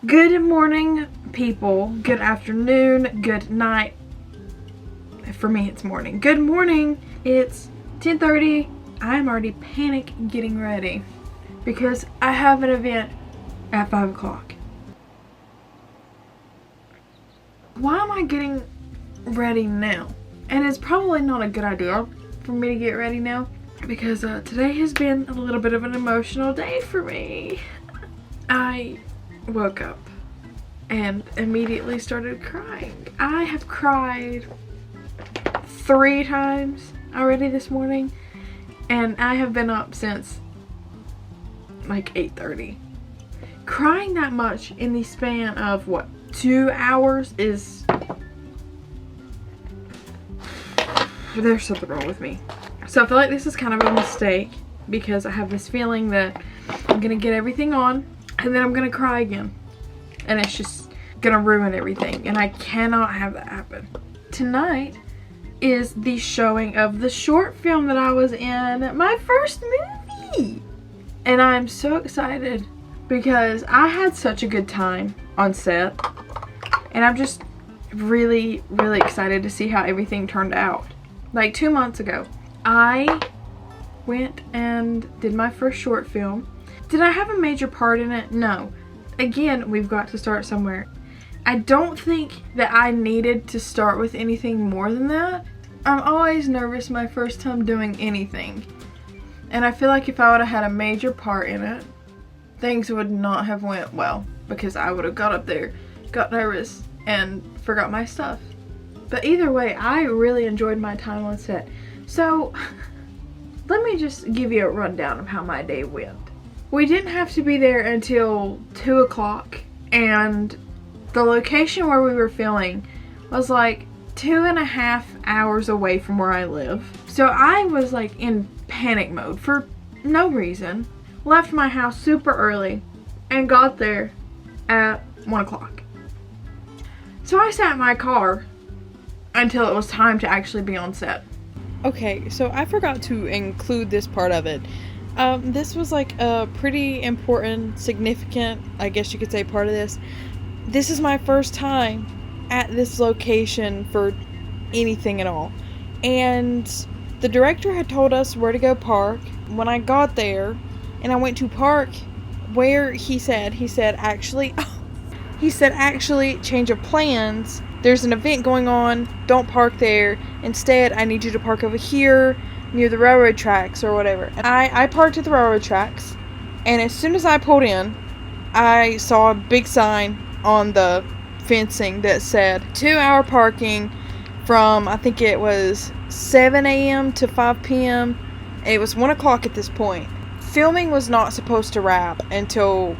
Good morning, people. Good afternoon. Good night. For me, it's morning. Good morning. It's 10:30. I'm already panic getting ready because I have an event at 5 o'clock. Why am I getting ready now? And it's probably not a good idea for me to get ready now because today has been a little bit of an emotional day for me. I woke up and immediately started crying. I have cried 3 times already this morning, and I have been up since like 8:30. Crying that much in the span of what, 2 hours is... There's something wrong with me. So I feel like this is kind of a mistake because I have this feeling that I'm gonna get everything on and then I'm gonna cry again. And it's just gonna ruin everything. And I cannot have that happen. Tonight is the showing of the short film that I was in, my first movie. And I'm so excited because I had such a good time on set. And I'm just really, really excited to see how everything turned out. Like 2 months ago, I went and did my first short film. Did I have a major part in it? No. Again, we've got to start somewhere. I don't think that I needed to start with anything more than that. I'm always nervous my first time doing anything. And I feel like if I would have had a major part in it, things would not have went well because I would have got up there, got nervous, and forgot my stuff. But either way, I really enjoyed my time on set. So, let me just give you a rundown of how my day went. We didn't have to be there until 2 o'clock, and the location where we were filming was like 2.5 hours away from where I live. So I was like in panic mode for no reason. Left my house super early and got there at 1 o'clock. So I sat in my car until it was time to actually be on set. Okay, so I forgot to include this part of it. This was like a pretty important, significant, I guess you could say, part of this. This is my first time at this location for anything at all. And the director had told us where to go park. When I got there and I went to park where he said actually, change of plans. There's an event going on. Don't park there. Instead, I need you to park over here near the railroad tracks or whatever. And I parked at the railroad tracks. And as soon as I pulled in, I saw a big sign on the fencing that said 2-hour parking from, I think it was 7 a.m. to 5 p.m. It was 1 o'clock at this point. Filming was not supposed to wrap until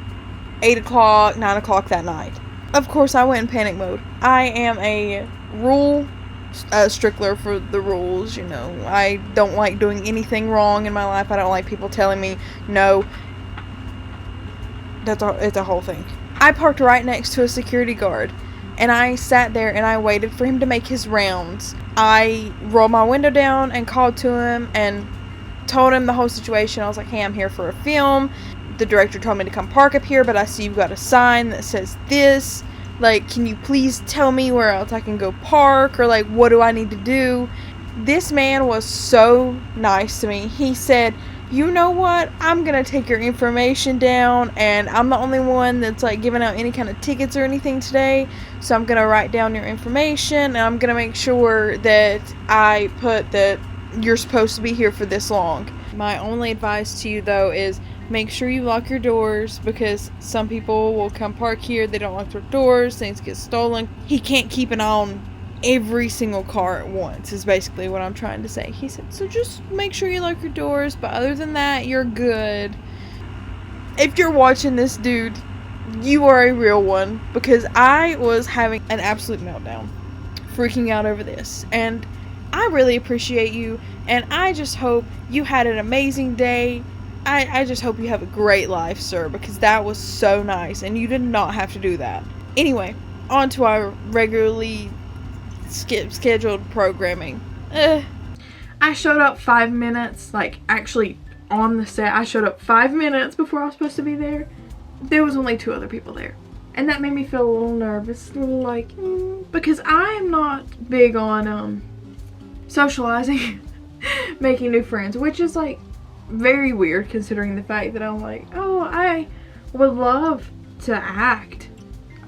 8 o'clock, 9 o'clock that night. Of course, I went in panic mode. I am a rule stickler for the rules, you know. I don't like doing anything wrong in my life. I don't like people telling me no. It's a whole thing. I parked right next to a security guard, and I sat there and I waited for him to make his rounds. I rolled my window down and called to him and told him the whole situation. I was like, hey, I'm here for a film. The director told me to come park up here, but I see you've got a sign that says this. Like, can you please tell me where else I can go park? Or, like, what do I need to do? This man was so nice to me. He said, you know what? I'm going to take your information down, and I'm the only one that's, like, giving out any kind of tickets or anything today. So I'm going to write down your information, and I'm going to make sure that I put that you're supposed to be here for this long. My only advice to you, though, is make sure you lock your doors because some people will come park here, they don't lock their doors, things get stolen. He can't keep an eye on every single car at once is basically what I'm trying to say. He said, so just make sure you lock your doors, but other than that, you're good. If you're watching this, dude, you are a real one because I was having an absolute meltdown, freaking out over this. And I really appreciate you, and I just hope you had an amazing day. I just hope you have a great life, sir, because that was so nice, and you did not have to do that. Anyway, on to our regularly scheduled programming. I showed up 5 minutes, like, actually on the set. I showed up 5 minutes before I was supposed to be there. There was only 2 other people there. And that made me feel a little nervous, a little like, because I'm not big on socializing, making new friends, which is like very weird considering the fact that I'm like, oh, I would love to act.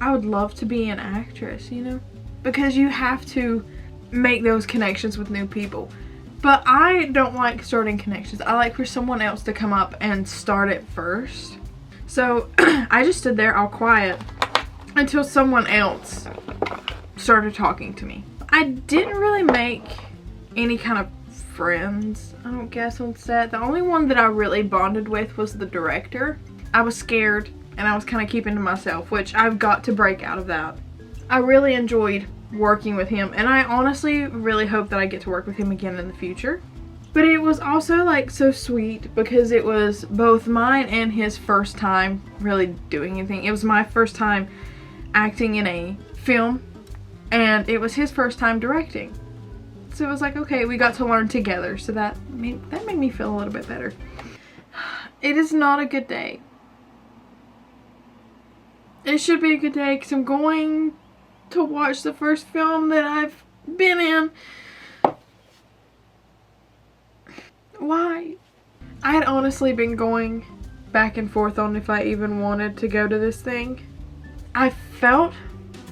I would love to be an actress, you know, because you have to make those connections with new people. But I don't like starting connections. I like for someone else to come up and start it first. So I just stood there all quiet until someone else started talking to me. I didn't really make any kind of friends, I don't guess, on set. The only one that I really bonded with was the director. I was scared and I was kind of keeping to myself, which I've got to break out of that. I really enjoyed working with him, and I honestly really hope that I get to work with him again in the future. But it was also like so sweet because it was both mine and his first time really doing anything. It was my first time acting in a film, and it was his first time directing. So it was like, okay, we got to learn together. So that made me feel a little bit better. It is not a good day. It should be a good day because I'm going to watch the first film that I've been in. Why? I had honestly been going back and forth on if I even wanted to go to this thing. I felt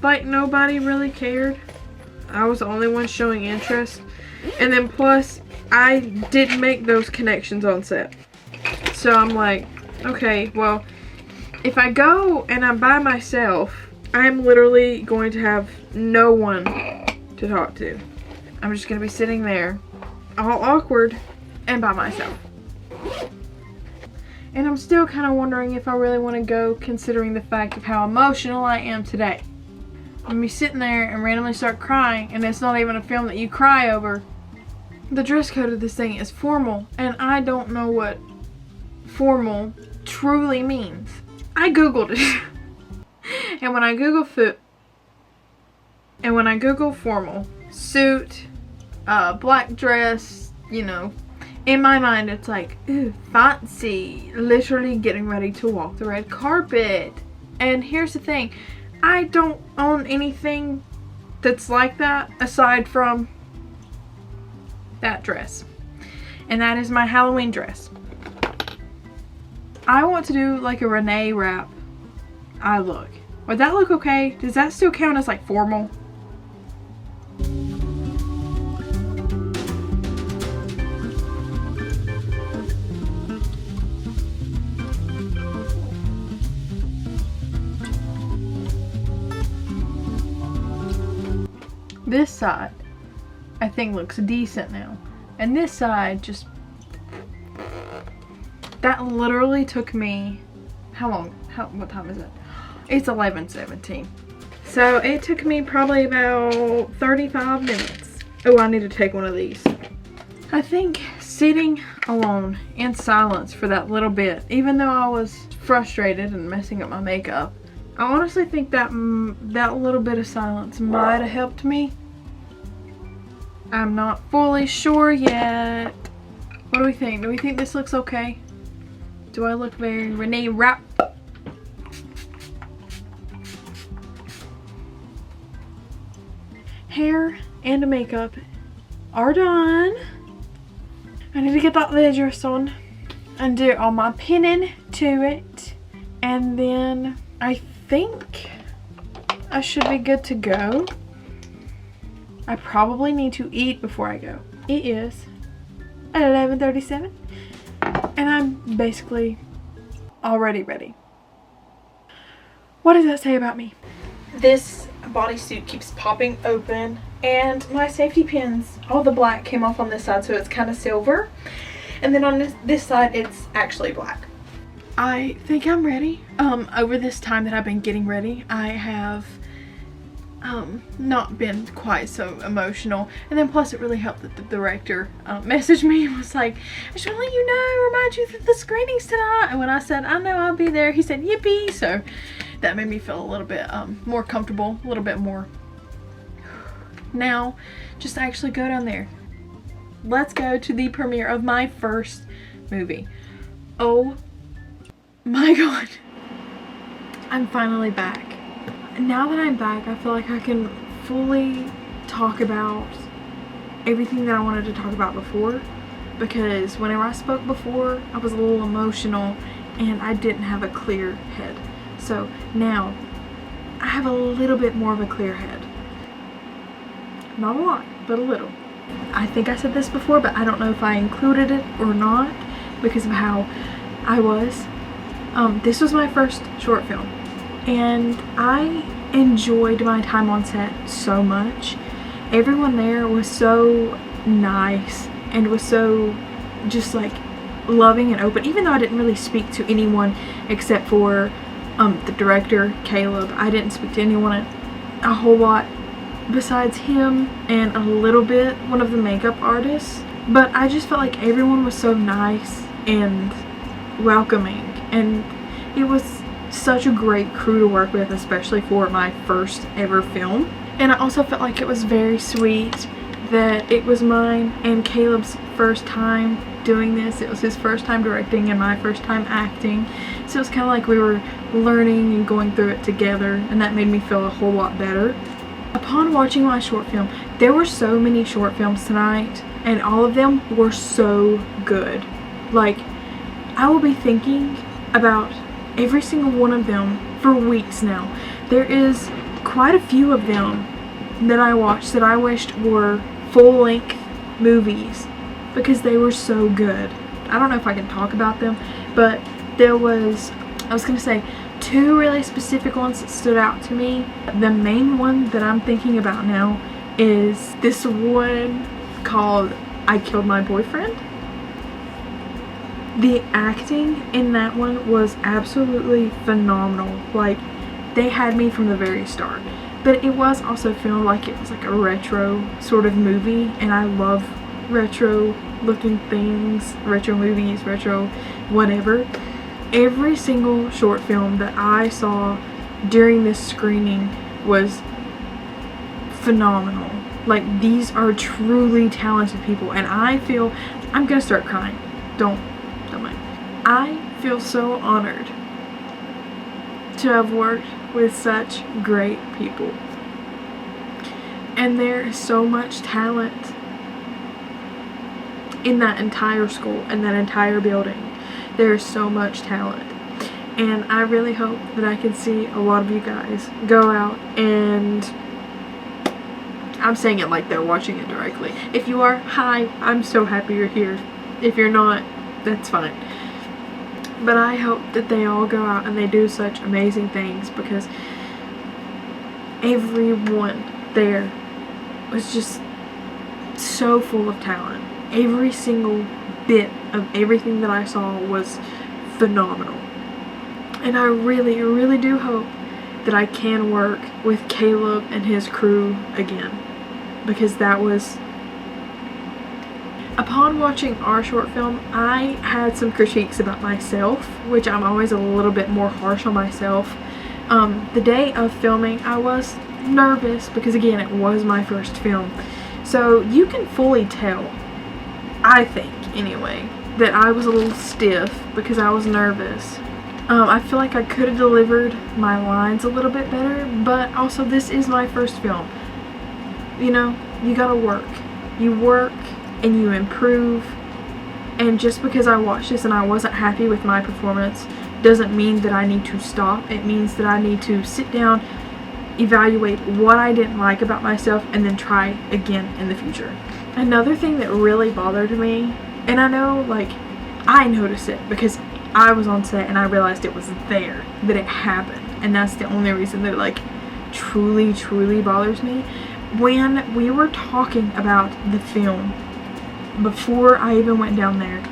like nobody really cared. I was the only one showing interest. And then plus, I didn't make those connections on set. So I'm like, okay, well, if I go and I'm by myself, I'm literally going to have no one to talk to. I'm just going to be sitting there, all awkward, and by myself. And I'm still kind of wondering if I really want to go, considering the fact of how emotional I am today. I'm going to be sitting there and randomly start crying, and it's not even a film that you cry over. The dress code of this thing is formal, and I don't know what formal truly means. I googled it. And when I google formal, suit, black dress, you know, in my mind it's like, ooh, fancy, literally getting ready to walk the red carpet. And here's the thing, I don't own anything that's like that aside from that dress. And that is my Halloween dress. I want to do like a Renee wrap eye look. Would that look okay? Does that still count as like formal? This side, I think, looks decent now. And this side just... That literally took me... How long? What time is it? It's 11:17. So it took me probably about 35 minutes. Oh, I need to take one of these. I think sitting alone in silence for that little bit, even though I was frustrated and messing up my makeup, I honestly think that that little bit of silence might have helped me. I'm not fully sure yet. What do we think? Do we think this looks okay? Do I look very Renee Rapp? Hair and makeup are done. I need to get that lid dress on and do all my pinning to it. And then I think I should be good to go. I probably need to eat before I go. It is 11:37 and I'm basically already ready. What does that say about me? This bodysuit keeps popping open and my safety pins, all the black came off on this side, so it's kind of silver, and then on this side it's actually black. I think I'm ready. Over this time that I've been getting ready, I have not been quite so emotional, and then plus it really helped that the director messaged me and was like, I just want to let you know, remind you that the screening's tonight. And when I said I know I'll be there, he said yippee. So that made me feel a little bit more comfortable, a little bit more. Now just actually go down there. Let's go to the premiere of my first movie. Oh my god, I'm finally back. now that I'm back, I feel like I can fully talk about everything that I wanted to talk about before, because whenever I spoke before, I was a little emotional and I didn't have a clear head. So now I have a little bit more of a clear head. Not a lot, but a little. I think I said this before, but I don't know if I included it or not because of how I was. This was my first short film, and I enjoyed my time on set so much. Everyone there was so nice and was so just like loving and open, even though I didn't really speak to anyone except for the director, Caleb. I didn't speak to anyone a whole lot besides him and a little bit one of the makeup artists, but I just felt like everyone was so nice and welcoming, and it was such a great crew to work with, especially for my first ever film. And I also felt like it was very sweet that it was mine and Caleb's first time doing this. It was his first time directing and my first time acting, so it was kind of like we were learning and going through it together, and that made me feel a whole lot better. Upon watching my short film, there were so many short films tonight, and all of them were so good. Like, I will be thinking about every single one of them for weeks now. There is quite a few of them that I watched that I wished were full-length movies because they were so good. I don't know if I can talk about them, but there was, I was gonna say, two really specific ones that stood out to me. The main one that I'm thinking about now is this one called I Killed My Boyfriend. The acting in that one was absolutely phenomenal. Like, they had me from the very start. But it was also filmed like it was like a retro sort of movie, and I love retro looking things, retro movies, retro whatever. Every single short film that I saw during this screening was phenomenal. Like, these are truly talented people, and I feel, I'm gonna start crying. Don't mind. I feel so honored to have worked with such great people. And there is so much talent in that entire school, in that entire building. There is so much talent, and I really hope that I can see a lot of you guys go out, and I'm saying it like they're watching it directly. If you are, hi, I'm so happy you're here. If you're not, that's fine. But I hope that they all go out and they do such amazing things, because everyone there was just so full of talent. Every single bit of everything that I saw was phenomenal. And I really, really do hope that I can work with Caleb and his crew again, because that was... Upon watching our short film, I had some critiques about myself, which I'm always a little bit more harsh on myself. The day of filming, I was nervous because, again, it was my first film. So you can fully tell, I think anyway, that I was a little stiff because I was nervous. I feel like I could have delivered my lines a little bit better, but also this is my first film. You know, you gotta work. You work and you improve, and just because I watched this and I wasn't happy with my performance doesn't mean that I need to stop. It means that I need to sit down, evaluate what I didn't like about myself, and then try again in the future. Another thing that really bothered me, and I know, like, I noticed it because I was on set and I realized it was there, that it happened, and that's the only reason that it, like, truly bothers me. When we were talking about the film, before I even went down there,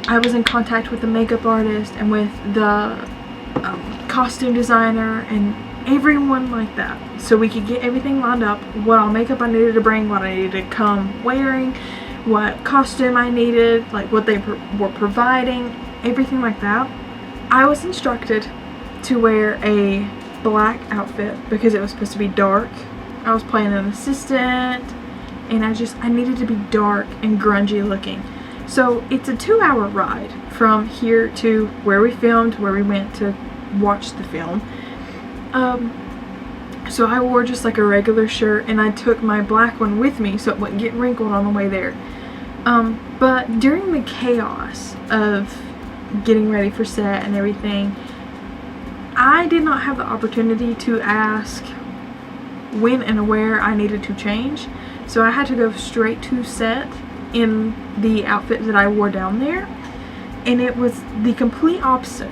I was in contact with the makeup artist and with the costume designer and everyone like that, so we could get everything lined up, what all makeup I needed to bring, what I needed to come wearing, what costume I needed, like what they were providing, everything like that. I was instructed to wear a black outfit because it was supposed to be dark. I was playing an assistant, and I needed to be dark and grungy looking. So it's a 2-hour ride from here to where we filmed, where we went to watch the film. So I wore just like a regular shirt, and I took my black one with me so it wouldn't get wrinkled on the way there. But during the chaos of getting ready for set and everything, I did not have the opportunity to ask when and where I needed to change. So I had to go straight to set in the outfit that I wore down there. And it was the complete opposite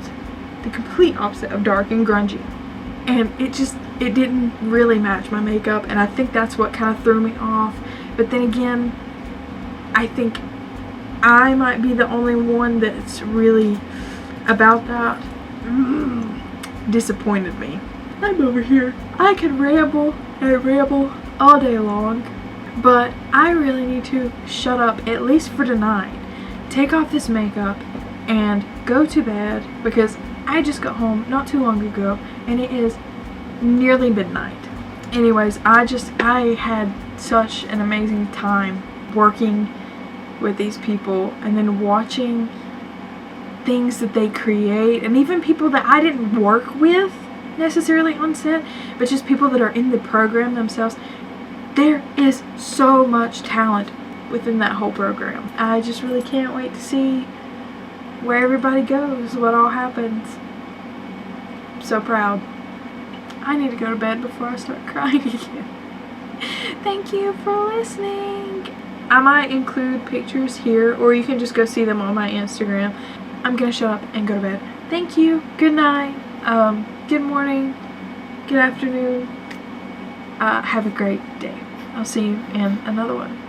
of dark and grungy. And it didn't really match my makeup, and I think that's what kind of threw me off. But then again, I think I might be the only one that's really about that. Disappointed me. I'm over here. I could ramble and ramble all day long, but I really need to shut up, at least for tonight. Take off this makeup and go to bed, because I just got home not too long ago and it is nearly midnight. Anyways, I had such an amazing time working with these people, and then watching things that they create, and even people that I didn't work with necessarily on set, but just people that are in the program themselves. There is so much talent within that whole program. I just really can't wait to see where everybody goes, what all happens. I'm so proud. I need to go to bed before I start crying again. Thank you for listening. I might include pictures here, or you can just go see them on my Instagram. I'm gonna shut up and go to bed. Thank you. Good night. Good morning. Good afternoon. Have a great day. I'll see you in another one.